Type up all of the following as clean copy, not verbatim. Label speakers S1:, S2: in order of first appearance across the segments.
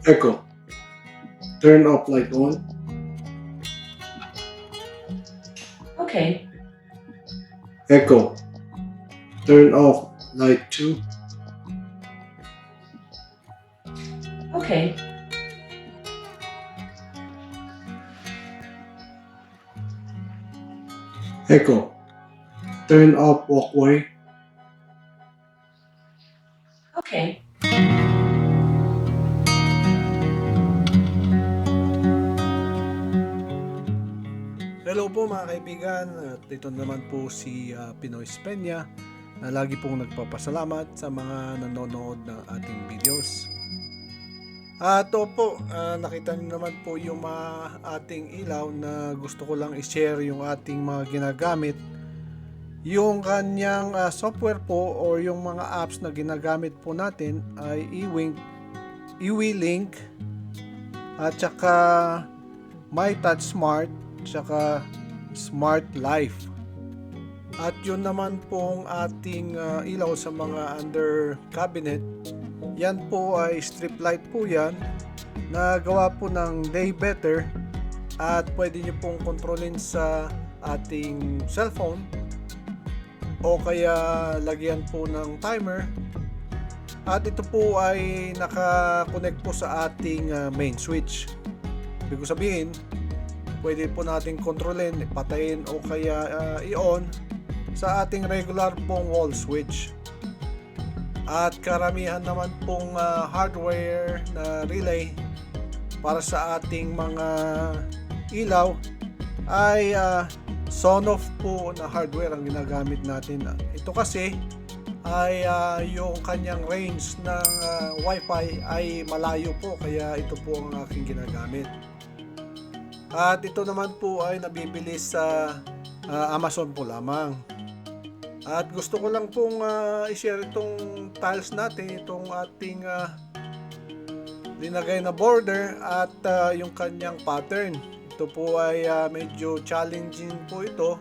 S1: Echo, turn off light 1.
S2: Okay.
S1: Echo, turn off light 2.
S2: Okay.
S1: Echo, turn off walkway.
S2: Okay.
S3: Hello po mga kaibigan, at ito naman po si Pinoy Spenya na lagi pong nagpapasalamat sa mga nanonood ng ating videos. At opo, nakita niyo naman po yung mga ating ilaw na gusto ko lang i-share yung ating mga ginagamit. Yung kanyang software po or yung mga apps na ginagamit po natin ay eWeLink at saka MyTouch Smart tsaka Smart Life. At yun naman pong ating ilaw sa mga under cabinet, yan po ay strip light po yan na gawa po ng day better at pwede nyo pong kontrolin sa ating cellphone o kaya lagyan po ng timer. At ito po ay naka-connect po sa ating main switch. Ibig sabihin, pwede po natin kontrolin, patayin o kaya i-on sa ating regular pong wall switch. At karamihan naman pong hardware na relay para sa ating mga ilaw ay son-off po na hardware ang ginagamit natin. Ito kasi ay yung kanyang range ng wifi ay malayo po, kaya ito po ang aking ginagamit. At ito naman po ay nabibili sa Amazon po lamang. At gusto ko lang pong i-share itong tiles natin, itong ating linagay na border at yung kanyang pattern. Ito po ay medyo challenging po ito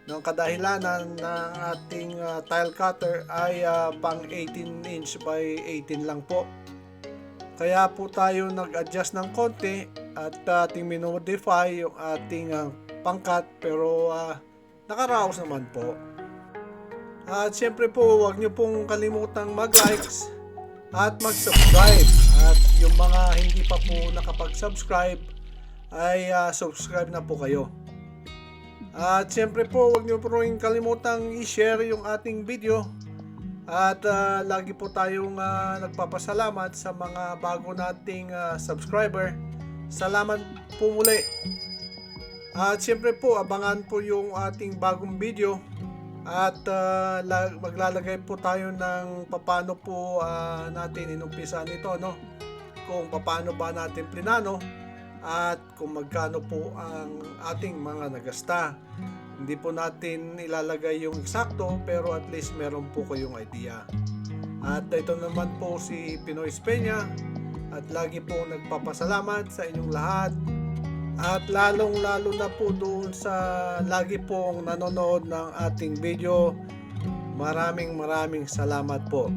S3: ng kadahilanan ng ating tile cutter ay pang 18 inch by 18 lang po. Kaya po tayo nag-adjust ng konti at ating minodify yung ating pangkat, pero nakaraos naman po. At syempre po, huwag nyo pong kalimutang mag-likes at mag-subscribe. At yung mga hindi pa po nakapag-subscribe ay subscribe na po kayo. At syempre po, huwag nyo po rin kalimutang i-share yung ating video. At lagi po tayong nagpapasalamat sa mga bago nating subscriber. Salamat po muli. At syempre po, abangan po yung ating bagong video. At maglalagay po tayo ng paano po natin inumpisa nito, no? Kung paano ba natin plinano at kung magkano po ang ating mga nagasta. Hindi po natin ilalagay yung eksakto, pero at least meron po kayong idea. At ito naman po si Pinoy Spenya at lagi po nagpapasalamat sa inyong lahat. At lalong lalo na po doon sa lagi pong nanonood ng ating video. Maraming salamat po.